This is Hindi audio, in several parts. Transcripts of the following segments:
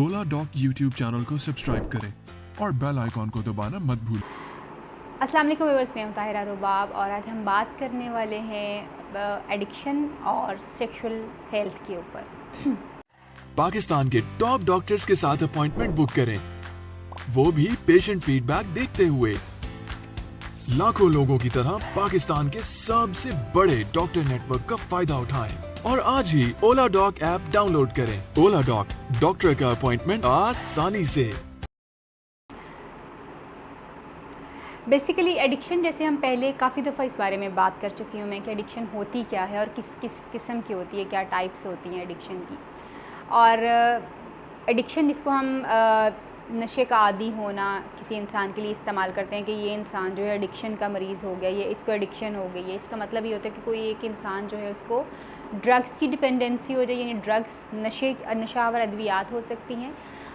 ओला डॉक यूट्यूब चैनल को सब्सक्राइब करें और बेल आइकॉन को दबाना मत भूलें। अस्सलाम वालेकुम व्यूअर्स, मैं हूं ताहिरा रुबाब और आज हम बात करने वाले हैं एडिक्शन और सेक्सुअल हेल्थ के ऊपर। पाकिस्तान के टॉप डॉक्टर्स के साथ अपॉइंटमेंट बुक करें, वो भी पेशेंट फीडबैक देखते हुए। लाखों लोगों की तरह पाकिस्तान के सबसे बड़े डॉक्टर नेटवर्क का फायदा उठाएं और आज ही ओला डॉक ऐप डाउनलोड करें। ओला डॉक, डॉक्टर का अपॉइंटमेंट आसानी से। बेसिकली एडिक्शन, जैसे हम पहले काफ़ी दफ़ा इस बारे में बात कर चुकी हूँ मैं कि एडिक्शन होती क्या है और किस किस किस्म की होती है, क्या टाइप्स होती हैं एडिक्शन की। और एडिक्शन जिसको हम नशे का आदी होना किसी इंसान के लिए इस्तेमाल करते हैं कि ये इंसान जो है एडिक्शन का मरीज़ हो गया, ये इसको एडिक्शन हो गई है। इसका मतलब ये होता है कि कोई एक इंसान जो है उसको ड्रग्स की डिपेंडेंसी हो जाए, यानी ड्रग्स नशावर अद्वियात हो सकती हैं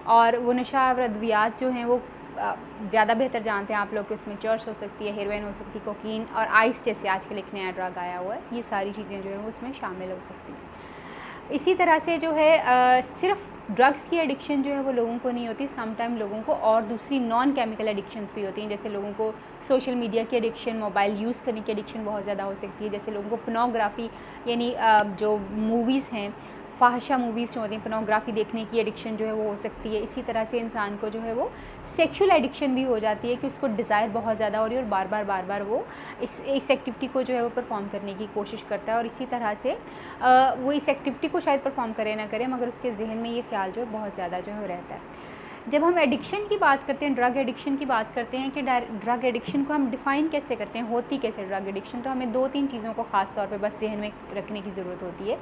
और वो नशावर अद्वियात जो हैं वो ज़्यादा बेहतर जानते हैं आप लोग कि उसमें चर्च हो सकती है, हेरोइन हो सकती है, कोकीन और आइस जैसे आजकल एक नया ड्रग आया हुआ है, ये सारी चीज़ें जो है वो उसमें शामिल हो सकती हैं। इसी तरह से जो है सिर्फ ड्रग्स की एडिक्शन जो है वो लोगों को नहीं होती, समटाइम लोगों को और दूसरी नॉन केमिकल एडिक्शंस भी होती हैं। जैसे लोगों को सोशल मीडिया की एडिक्शन, मोबाइल यूज़ करने की एडिक्शन बहुत ज़्यादा हो सकती है। जैसे लोगों को पोर्नोग्राफी यानी जो मूवीज़ हैं, फाहिशा मूवीज़ जो होती हैं, पोर्नोग्राफी देखने की एडिक्शन जो है वो हो सकती है। इसी तरह से इंसान को जो है वो सेक्सुअल एडिक्शन भी हो जाती है कि उसको डिज़ायर बहुत ज़्यादा हो रही है और बार बार वो इस एक्टिविटी को जो है वो परफॉर्म करने की कोशिश करता है। और इसी तरह से वो इस एक्टिविटी को शायद परफॉर्म करे ना करे, मगर उसके जहन में ये ख्याल जो है बहुत ज़्यादा जो है वो रहता है। जब हम एडिक्शन की बात करते हैं, ड्रग एडिक्शन की बात करते हैं कि ड्रग एडिक्शन को हम डिफ़ाइन कैसे करते हैं, होती कैसे ड्रग एडिक्शन, तो हमें 2-3 चीज़ों को ख़ास तौर पे बस जहन में रखने की ज़रूरत होती है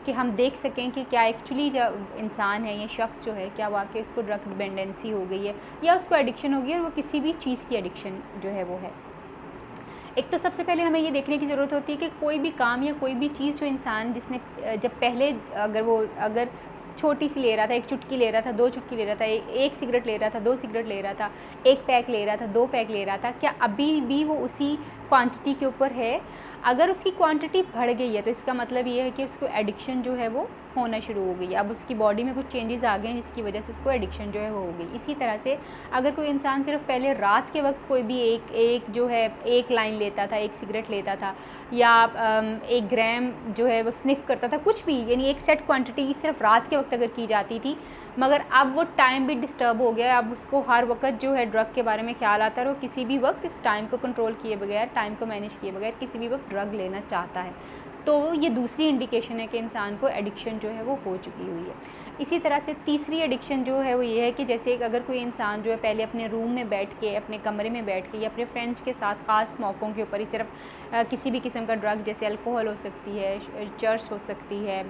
कि हम देख सकें कि क्या एक्चुअली जब इंसान है, ये शख्स जो है, क्या वाकई उसको ड्रग डिपेंडेंसी हो गई है या उसको एडिक्शन हो गई है और वो किसी भी चीज़ की एडिक्शन जो है वो है। एक तो सबसे पहले हमें ये देखने की ज़रूरत होती है कि कोई भी काम या कोई भी चीज़ जो इंसान जिसने जब पहले अगर छोटी सी ले रहा था, 1 चुटकी ले रहा था, 2 चुटकी ले रहा था, 1 सिगरेट ले रहा था, 2 सिगरेट ले रहा था, 1 पैक ले रहा था, 2 पैक ले रहा था, क्या अभी भी वो उसी क्वांटिटी के ऊपर है? अगर उसकी क्वांटिटी बढ़ गई है तो इसका मतलब ये है कि उसको एडिक्शन जो है वो होना शुरू हो गई है। अब उसकी बॉडी में कुछ चेंजेस आ गए हैं जिसकी वजह से उसको एडिक्शन जो है वो हो गई। इसी तरह से अगर कोई इंसान सिर्फ पहले रात के वक्त कोई भी एक जो है 1 लाइन लेता था, 1 सिगरेट लेता था या 1 ग्राम जो है वो स्निफ़ करता था, कुछ भी, यानी एक सेट क्वांटिटी सिर्फ रात के वक्त अगर की जाती थी, मगर अब वो टाइम भी डिस्टर्ब हो गया है। अब उसको हर वक्त जो है ड्रग के बारे में ख्याल आता है और किसी भी वक्त इस टाइम को कंट्रोल किए बगैर, टाइम को मैनेज किए बगैर किसी भी वक्त ड्रग लेना चाहता है, तो ये दूसरी इंडिकेशन है कि इंसान को एडिक्शन जो है वो हो चुकी हुई है। इसी तरह से तीसरी एडिक्शन जो है वो ये है कि जैसे अगर कोई इंसान जो है पहले अपने रूम में बैठ के, अपने कमरे में बैठ के या अपने फ्रेंड्स के साथ ख़ास मौक़ों के ऊपर ही सिर्फ किसी भी किस्म का ड्रग, जैसे अल्कोहल हो सकती है, चर्च हो सकती है,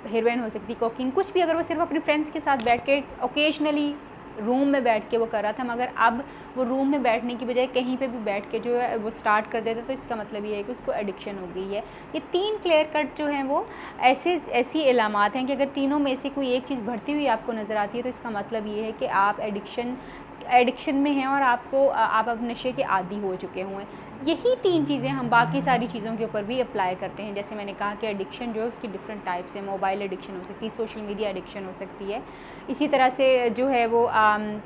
हेरोइन हो सकती है, कोकीन, कुछ भी, अगर वो सिर्फ अपने फ्रेंड्स के साथ बैठ के ओकेजनली रूम में बैठ के वो कर रहा था, मगर अब वो रूम में बैठने की बजाय कहीं पे भी बैठ के जो है वो स्टार्ट कर देता, तो इसका मतलब ये है कि उसको एडिक्शन हो गई है। ये 3 क्लियर कट जो हैं वो ऐसी इलामात हैं कि अगर तीनों में से कोई एक चीज़ बढ़ती हुई आपको नज़र आती है तो इसका मतलब ये है कि आप एडिक्शन में हैं और आप अब नशे के आदी हो चुके हुए हैं। यही 3 चीज़ें हम बाकी सारी चीज़ों के ऊपर भी अप्लाई करते हैं। जैसे मैंने कहा कि एडिक्शन जो है उसकी डिफरेंट टाइप्स है। मोबाइल एडिक्शन हो सकती है, सोशल मीडिया एडिक्शन हो सकती है, इसी तरह से जो है वो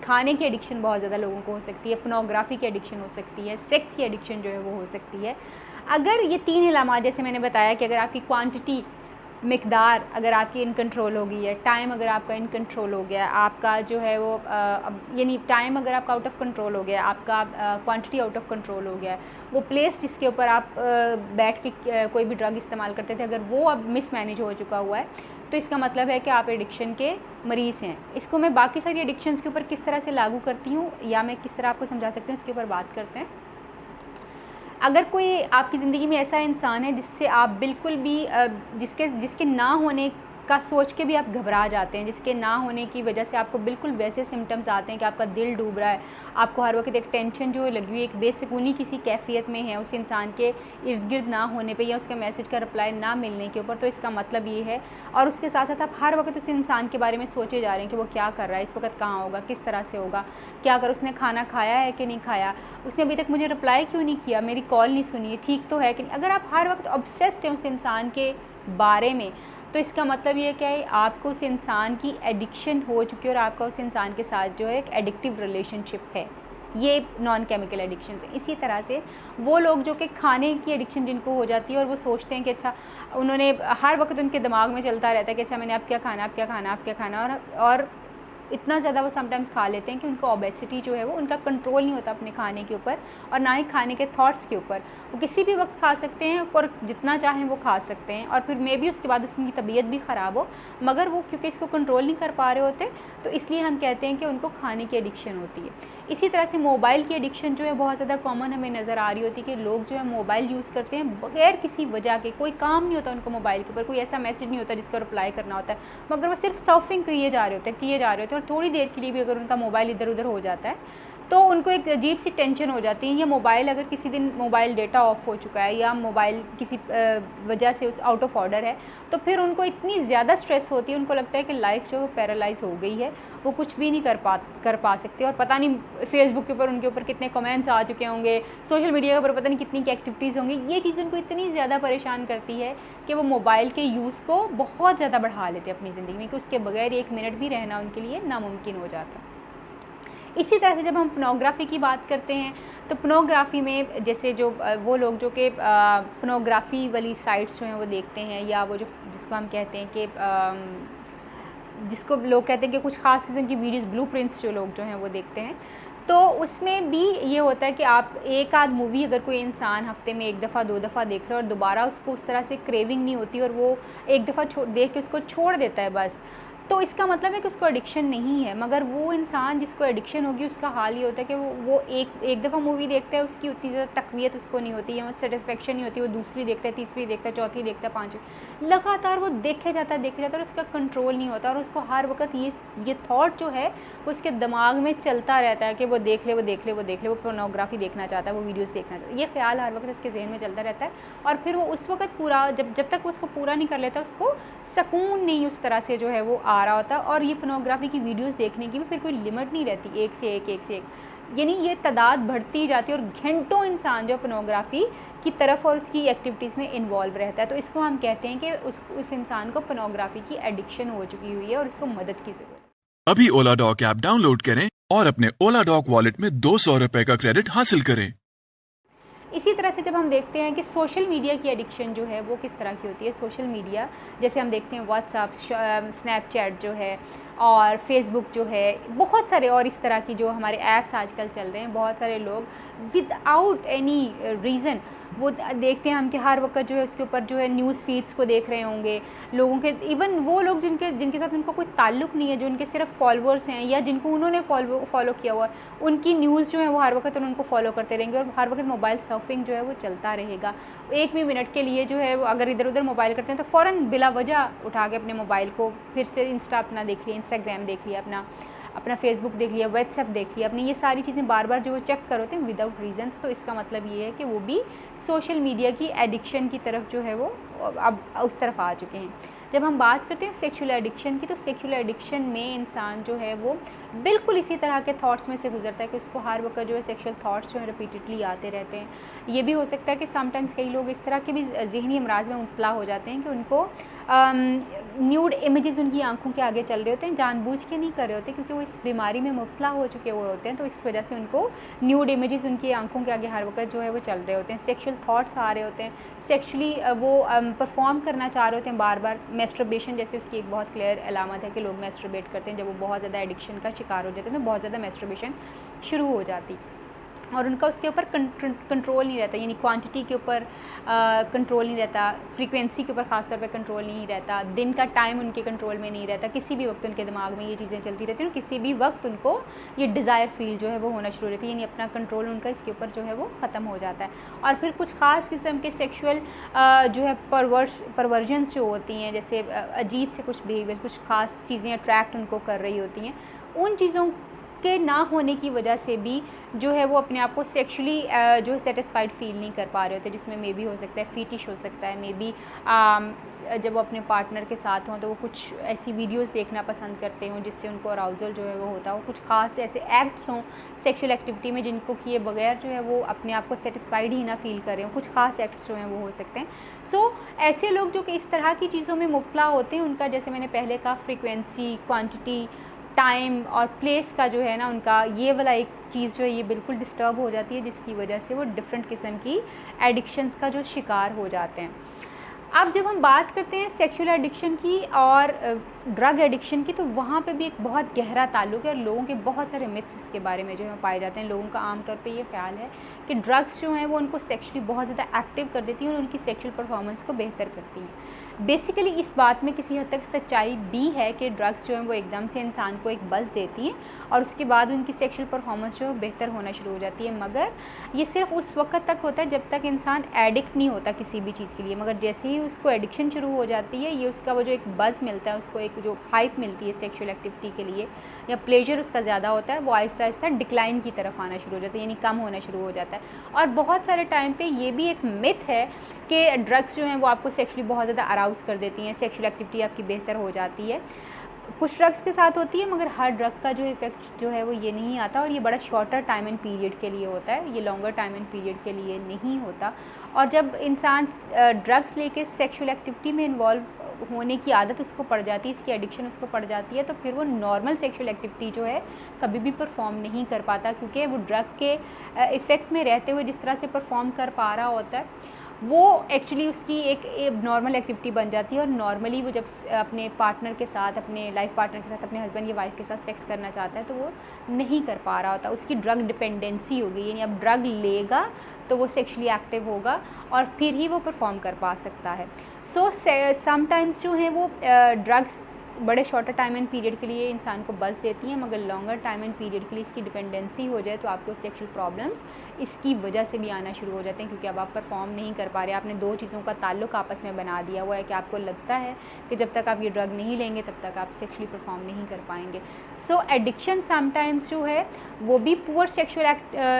खाने की एडिक्शन बहुत ज़्यादा लोगों को हो सकती है, पोर्नोग्राफी की एडिक्शन हो सकती है, सेक्स की एडिक्शन जो है वो हो सकती है। अगर ये 3 इलामात, जैसे मैंने बताया कि अगर आपकी क्वांटिटी, मिकदार अगर आपकी इन कंट्रोल हो गई है, टाइम अगर आपका इन कंट्रोल हो गया, आपका जो है वो यानी टाइम अगर आपका आउट ऑफ कंट्रोल हो गया, आपका क्वांटिटी आउट ऑफ कंट्रोल हो गया, वो प्लेस जिसके ऊपर आप बैठ के कोई भी ड्रग इस्तेमाल करते थे, अगर वो अब मिसमैनेज हो चुका हुआ है, तो इसका मतलब है कि आप एडिक्शन के मरीज़ हैं। इसको मैं बाकी सारी एडिक्शंस के ऊपर किस तरह से लागू करती हूँ या मैं किस तरह आपको समझा सकती हूँ, इसके ऊपर बात करते हैं। अगर कोई आपकी ज़िंदगी में ऐसा इंसान है जिससे आप बिल्कुल भी जिसके ना होने का सोच के भी आप घबरा जाते हैं, जिसके ना होने की वजह से आपको बिल्कुल वैसे सिम्टम्स आते हैं कि आपका दिल डूब रहा है, आपको हर वक्त एक टेंशन जो है लगी हुई, एक बेसुकूनी किसी कैफियत में है उस इंसान के इर्द गिर्द ना होने पे या उसके मैसेज का रिप्लाई ना मिलने के ऊपर, तो इसका मतलब ये है। और उसके साथ साथ आप हर वक्त उस इंसान के बारे में सोचे जा रहे हैं कि वो क्या कर रहा है, इस वक्त कहाँ होगा, किस तरह से होगा, क्या कर, उसने खाना खाया है कि नहीं खाया, उसने अभी तक मुझे रिप्लाई क्यों नहीं किया, मेरी कॉल नहीं सुनी, ठीक तो है कि नहीं। अगर आप हर वक्त ऑब्सेस्ड हैं उस इंसान के बारे में, तो इसका मतलब ये है कि आपको उस इंसान की एडिक्शन हो चुकी है और आपका उस इंसान के साथ जो है एक एडिक्टिव रिलेशनशिप है। ये नॉन केमिकल एडिक्शन है। इसी तरह से वो लोग जो कि खाने की एडिक्शन जिनको हो जाती है और वो सोचते हैं कि अच्छा, उन्होंने हर वक्त उनके दिमाग में चलता रहता है कि अच्छा मैंने अब क्या खाना, अब क्या खाना, अब क्या खाना, और इतना ज़्यादा वो समटाइम्स खा लेते हैं कि उनको ओबेसिटी जो है वो, उनका कंट्रोल नहीं होता अपने खाने के ऊपर और ना ही खाने के थॉट्स के ऊपर। वो किसी भी वक्त खा सकते हैं और जितना चाहें वो खा सकते हैं, और फिर मे भी उसके बाद उसकी तबीयत भी ख़राब हो, मगर वो क्योंकि इसको कंट्रोल नहीं कर पा रहे होते, तो इसलिए हम कहते हैं कि उनको खाने की एडिक्शन होती है। इसी तरह से मोबाइल की एडिक्शन जो है बहुत ज़्यादा कॉमन हमें नज़र आ रही होती है कि लोग जो है मोबाइल यूज़ करते हैं बगैर किसी वजह के। कोई काम नहीं होता उनको मोबाइल के ऊपर, कोई ऐसा मैसेज नहीं होता जिसका रिप्लाई करना होता है, मगर वो सिर्फ सर्फिंग किए जा रहे होते हैं और थोड़ी देर के लिए भी अगर उनका मोबाइल इधर उधर हो जाता है तो उनको एक अजीब सी टेंशन हो जाती है। या मोबाइल, अगर किसी दिन मोबाइल डेटा ऑफ हो चुका है या मोबाइल किसी वजह से उस आउट ऑफ ऑर्डर है, तो फिर उनको इतनी ज़्यादा स्ट्रेस होती है, उनको लगता है कि लाइफ जो है पैरालाइज हो गई है, वो कुछ भी नहीं कर पा सकते। और पता नहीं फेसबुक के ऊपर उनके ऊपर कितने कमेंट्स आ चुके होंगे, सोशल मीडिया के ऊपर पता नहीं कितनी एक्टिविटीज़ होंगी। ये चीज़ उनको इतनी ज़्यादा परेशान करती है कि वो मोबाइल के यूज़ को बहुत ज़्यादा बढ़ा लेते हैं अपनी ज़िंदगी में, कि उसके बगैर 1 मिनट भी रहना उनके लिए नामुमकिन हो जाता है। इसी तरह से जब हम पोर्नोग्राफ़ी की बात करते हैं तो पोर्नोग्राफ़ी में जैसे जो वो लोग जो कि पोर्नोग्राफ़ी वाली साइट्स जो हैं वो देखते हैं, या वो जो जिसको हम कहते हैं कि जिसको लोग कहते हैं कि कुछ ख़ास किस्म की वीडियोज़, ब्लूप्रिंट्स जो लोग जो हैं वो देखते हैं, तो उसमें भी ये होता है कि आप एक आध मूवी अगर कोई इंसान हफ़्ते में 1 दफ़ा 2 दफ़ा देख रहा है और दोबारा उसको उस तरह से क्रेविंग नहीं होती और वो एक दफ़ा देख के उसको छोड़ देता है बस, तो इसका मतलब है कि उसको एडिक्शन नहीं है। मगर वो इंसान जिसको एडिक्शन होगी उसका हाल ये होता है कि वो एक दफ़ा मूवी देखता है, उसकी उतनी ज़्यादा तक़वियत उसको नहीं होती या सेटिस्फेक्शन नहीं होती, वो दूसरी देखता है, तीसरी देखता है, चौथी देखता है, पाँचवीं, लगातार वो देखे जाता है और उसका कंट्रोल नहीं होता और उसको हर वक्त ये थॉट जो है वो उसके दिमाग में चलता रहता है कि वो देख ले, वो पोर्नोग्राफ़ी देखना चाहता है, वो वीडियोज़ देखना चाहता है। ये ख्याल हर वक्त उसके ज़हन में चलता रहता है और फिर वो उस वक्त पूरा जब तक वो उसको पूरा नहीं कर लेता, उसको सुकून नहीं उस तरह से जो है वो आ रहा होता। और ये पोर्नोग्राफ़ी की वीडियोस देखने की भी फिर कोई लिमिट नहीं रहती, एक से एक, यानी ये तादाद बढ़ती जाती है और घंटों इंसान जो पोर्नोग्राफ़ी की तरफ और उसकी एक्टिविटीज़ में इन्वॉल्व रहता है। तो इसको हम कहते हैं कि उस इंसान को पोर्नोग्राफ़ी की एडिक्शन हो चुकी हुई है और उसको मदद की ज़रूरत है। अभी ओला डॉक ऐप डाउनलोड करें और अपने ओला डॉक वॉलेट में 200 रुपए का क्रेडिट हासिल करें। इसी तरह से जब हम देखते हैं कि सोशल मीडिया की एडिक्शन जो है वो किस तरह की होती है, सोशल मीडिया जैसे हम देखते हैं व्हाट्सएप, स्नैपचैट जो है और फेसबुक जो है, बहुत सारे और इस तरह की जो हमारे ऐप्स आजकल चल रहे हैं, बहुत सारे लोग विदाउट एनी रीज़न वो देखते हैं हम कि हर वक्त जो है उसके ऊपर जो है न्यूज़ फीड्स को देख रहे होंगे लोगों के, इवन वो लोग जिनके साथ उनका कोई ताल्लुक़ नहीं है, जो उनके सिर्फ फॉलोअर्स हैं या जिनको उन्होंने फॉलो किया हुआ, उनकी न्यूज़ जो है वो हर वक्त उनको फॉलो करते रहेंगे और हर वक्त मोबाइल सर्फिंग जो है वो चलता रहेगा। एक भी मिनट के लिए जो है अगर इधर उधर मोबाइल करते हैं तो फ़ौरन बिला वजह उठा के अपने मोबाइल को फिर से इंस्टा अपना देख लिया, इंस्टाग्राम देख लिया, अपना फेसबुक देख लिया, व्हाट्सएप देख लिया, अपनी ये सारी चीज़ें बार बार जो वो चेक कर होते हैं विदाउट रीजंस। तो इसका मतलब ये है कि वो भी सोशल मीडिया की एडिक्शन की तरफ जो है वो अब उस तरफ आ चुके हैं। जब हम बात करते हैं सेक्सुअल एडिक्शन की, तो सेक्सुअल एडिक्शन में इंसान जो है वो बिल्कुल इसी तरह के थॉट्स में से गुजरता है कि उसको हर वक्त जो है सेक्सुअल थॉट्स जो है रिपीटेडली आते रहते हैं। ये भी हो सकता है कि समटाइम्स कई लोग इस तरह के भी ज़हनी अमराज में मुब्तला हो जाते हैं कि उनको न्यूड इमेजेस उनकी आंखों के आगे चल रहे होते हैं, जानबूझ के नहीं कर रहे होते क्योंकि वो इस बीमारी में मुब्तला हो चुके हुए होते हैं, तो इस वजह से उनको न्यूड इमेजेस उनकी आंखों के आगे हर वक्त जो है वो चल रहे होते हैं, सेक्सुअल थॉट्स आ रहे होते हैं, सेक्सुअली वो परफॉर्म करना चाह रहे होते हैं बार बार। मैस्टरबेशन जैसे उसकी एक बहुत क्लियर अलामत है कि लोग मैस्टरबेट करते हैं, जब वो बहुत ज़्यादा एडिक्शन का शिकार हो जाते हैं तो बहुत ज़्यादा मैस्टरबेशन शुरू हो जाती और उनका उसके ऊपर कंट्रोल नहीं रहता, यानी क्वांटिटी के ऊपर कंट्रोल नहीं रहता, फ्रीक्वेंसी के ऊपर ख़ास तौर पे कंट्रोल नहीं रहता, दिन का टाइम उनके कंट्रोल में नहीं रहता, किसी भी वक्त उनके दिमाग में ये चीज़ें चलती रहती हैं और किसी भी वक्त उनको ये डिज़ायर फील जो है वो होना शुरू रहती है, यानी अपना कंट्रोल उनका इसके ऊपर जो है वो ख़त्म हो जाता है। और फिर कुछ ख़ास किस्म के सेक्शुअल जो है परवर्जन्स जो होती हैं, जैसे अजीब से कुछ बिहेवियर, कुछ ख़ास चीज़ें अट्रैक्ट उनको कर रही होती हैं, उन चीज़ों के ना होने की वजह से भी जो है वो अपने आप को सेक्सुअली जो है सेटिस्फाइड फील नहीं कर पा रहे होते, जिसमें मे बी हो सकता है फीटिश हो सकता है, मे बी जब वो अपने पार्टनर के साथ हों तो वो कुछ ऐसी वीडियोस देखना पसंद करते हों जिससे उनको अराउजल जो है वो होता हो, कुछ ख़ास ऐसे एक्ट्स हों सेक्सुअल एक्टिविटी में जिनको किए बगैर जो है वो अपने आप को सेटिस्फाइड ही ना फील कर रहे हो, कुछ ख़ास एक्ट्स जो हैं वो हो सकते हैं। सो ऐसे लोग जो कि इस तरह की चीज़ों में मुब्तला होते हैं, उनका जैसे मैंने पहले कहा फ्रीक्वेंसी, क्वांटिटी, टाइम और प्लेस का जो है ना, उनका ये वाला एक चीज़ जो है ये बिल्कुल डिस्टर्ब हो जाती है, जिसकी वजह से वो डिफरेंट किस्म की एडिक्शंस का जो शिकार हो जाते हैं। अब जब हम बात करते हैं सेक्सुअल एडिक्शन की और ड्रग एडिक्शन की, तो वहाँ पे भी एक बहुत गहरा ताल्लुक है और लोगों के बहुत सारे मिथ्स इसके बारे में जो है पाए जाते हैं। लोगों का आमतौर पे ये ख्याल है कि ड्रग्स जो हैं वो उनको सेक्सुअली बहुत ज़्यादा एक्टिव कर देती हैं और उनकी सेक्सुअल परफॉर्मेंस को बेहतर करती हैं। बेसिकली इस बात में किसी हद तक सच्चाई भी है कि ड्रग्स जो हैं वो एकदम से इंसान को एक बज़ देती हैं और उसके बाद उनकी सेक्सुअल परफॉर्मेंस जो है बेहतर होना शुरू हो जाती है, मगर ये सिर्फ उस वक्त तक होता है जब तक इंसान एडिक्ट नहीं होता किसी भी चीज़ के लिए। मगर जैसे ही उसको एडिक्शन शुरू हो जाती है, ये उसका वो जो एक बज़ मिलता है, उसको एक जो हाइप मिलती है सेक्सुअल एक्टिविटी के लिए या प्लेजर उसका ज़्यादा होता है, वो आहिस्ता आहिस्ता डिक्लाइन की तरफ आना शुरू हो जाता है, यानी कम होना शुरू हो जाता है। और बहुत सारे टाइम पे ये भी एक मिथ है कि ड्रग्स जो हैं वो आपको सेक्सुअली बहुत ज़्यादा अराउज़ कर देती हैं, सेक्सुअल एक्टिविटी आपकी बेहतर हो जाती है। कुछ ड्रग्स के साथ होती है, मगर हर ड्रग का जो इफ़ेक्ट जो है वो ये नहीं आता और ये बड़ा शॉर्टर टाइम एंड पीरियड के लिए होता है, ये लॉन्गर टाइम एंड पीरियड के लिए नहीं होता। और जब इंसान ड्रग्स लेके सेक्सुअल एक्टिविटी में इन्वॉल्व होने की आदत उसको पड़ जाती है, इसकी एडिक्शन उसको पड़ जाती है, तो फिर वो नॉर्मल सेक्सुअल एक्टिविटी जो है कभी भी परफॉर्म नहीं कर पाता, क्योंकि वो ड्रग के इफ़ेक्ट में रहते हुए जिस तरह से परफॉर्म कर पा रहा होता है वो एक्चुअली उसकी एक नॉर्मल एक्टिविटी बन जाती है। और नॉर्मली वो जब अपने पार्टनर के साथ, अपने लाइफ पार्टनर के साथ, अपने हस्बैंड या वाइफ के साथ सेक्स करना चाहता है तो वो नहीं कर पा रहा होता, उसकी ड्रग डिपेंडेंसी हो गई, यानी अब ड्रग लेगा तो वो सेक्सुअली एक्टिव होगा और फिर ही वो परफॉर्म कर पा सकता है। सो समटाइम्स जो हैं वो ड्रग्स बड़े शॉर्टर टाइम एंड पीरियड के लिए इंसान को बस देती हैं, मगर लॉन्गर टाइम एंड पीरियड के लिए इसकी डिपेंडेंसी हो जाए तो आपको सेक्सुअल प्रॉब्लम्स इसकी वजह से भी आना शुरू हो जाते हैं, क्योंकि अब आप परफॉर्म नहीं कर पा रहे, आपने दो चीज़ों का ताल्लुक आपस में बना दिया हुआ है कि आपको लगता है कि जब तक आप ये ड्रग नहीं लेंगे तब तक आप सेक्सुअली परफॉर्म नहीं कर पाएंगे। सो एडिक्शन समटाइम्स जो है वो भी पुअर सेक्सुअल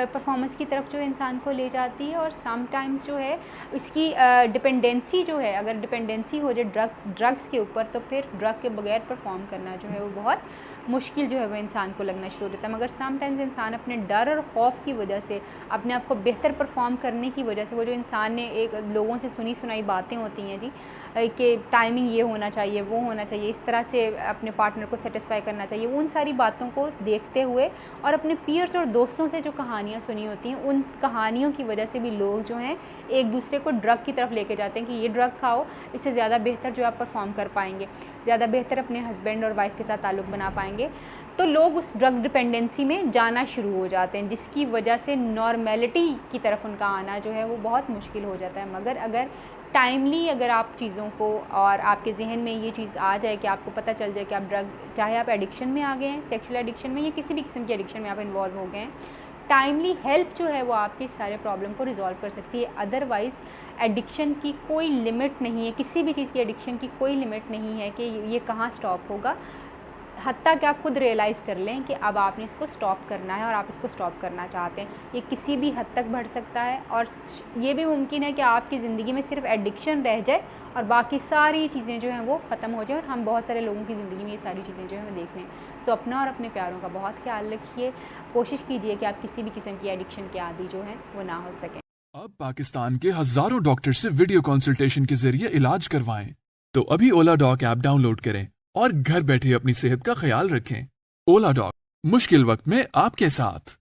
परफॉर्मेंस की तरफ जो इंसान को ले जाती है, और समटाइम्स जो है इसकी डिपेंडेंसी जो है, अगर डिपेंडेंसी हो जाए ड्रग्स के ऊपर तो फिर ड्रग के बगैर परफॉर्म करना जो है वो बहुत मुश्किल जो है वो इंसान को लगना शुरू हो जाता है। मगर समटाइम्स इंसान अपने डर और खौफ की वजह से, अपने आप को बेहतर परफॉर्म करने की वजह से, वो जो इंसान ने एक लोगों से सुनी सुनाई बातें होती हैं जी कि टाइमिंग ये होना चाहिए, वो होना चाहिए, इस तरह से अपने पार्टनर को सेटिस्फाई करना चाहिए, उन सारी बातों को देखते हुए और अपने पीयर्स और दोस्तों से जो कहानियाँ सुनी होती हैं, उन कहानियों की वजह से भी लोग जो हैं एक दूसरे को ड्रग की तरफ लेके जाते हैं कि ये ड्रग खाओ, इससे ज़्यादा बेहतर जो आप परफॉर्म कर पाएंगे, ज़्यादा बेहतर अपने हस्बैंड और वाइफ के साथ ताल्लुक़ बना पाएंगे। तो लोग उस ड्रग डिपेंडेंसी में जाना शुरू हो जाते हैं, जिसकी वजह से नॉर्मेलिटी की तरफ उनका आना जो है वो बहुत मुश्किल हो जाता है। मगर अगर टाइमली अगर आप चीज़ों को, और आपके जहन में ये चीज़ आ जाए कि आपको पता चल जाए कि आप ड्रग, चाहे आप एडिक्शन में आ गए हैं, सेक्सुअल एडिक्शन में या किसी भी किस्म की एडिक्शन में आप इन्वॉल्व हो गए हैं, टाइमली हेल्प जो है वो आपकी सारे प्रॉब्लम को रिजॉल्व कर सकती है। अदरवाइज़ एडिक्शन की कोई लिमिट नहीं है, किसी भी चीज़ की एडिक्शन की कोई लिमिट नहीं है कि ये कहाँ स्टॉप होगा, हत्ता कि आप खुद रियलाइज़ कर लें कि अब आपने इसको स्टॉप करना है और आप इसको स्टॉप करना चाहते हैं। ये किसी भी हद तक बढ़ सकता है और ये भी मुमकिन है कि आपकी ज़िंदगी में सिर्फ एडिक्शन रह जाए और बाकी सारी चीज़ें जो हैं वो ख़त्म हो जाए, और हम बहुत सारे लोगों की ज़िंदगी में ये सारी चीज़ें जो हैं वो देख लें। सो अपना और अपने प्यारों का बहुत ख्याल रखिए, कोशिश कीजिए कि आप किसी भी किस्म की एडिक्शन के आदी जो हैं वो ना हो सकें। अब पाकिस्तान के हज़ारों डॉक्टर से वीडियो कंसल्टेशन के जरिए इलाज करवाएं। तो अभी ओला डॉक ऐप डाउनलोड करें और घर बैठे अपनी सेहत का ख्याल रखें। ओला डॉक, मुश्किल वक्त में आपके साथ।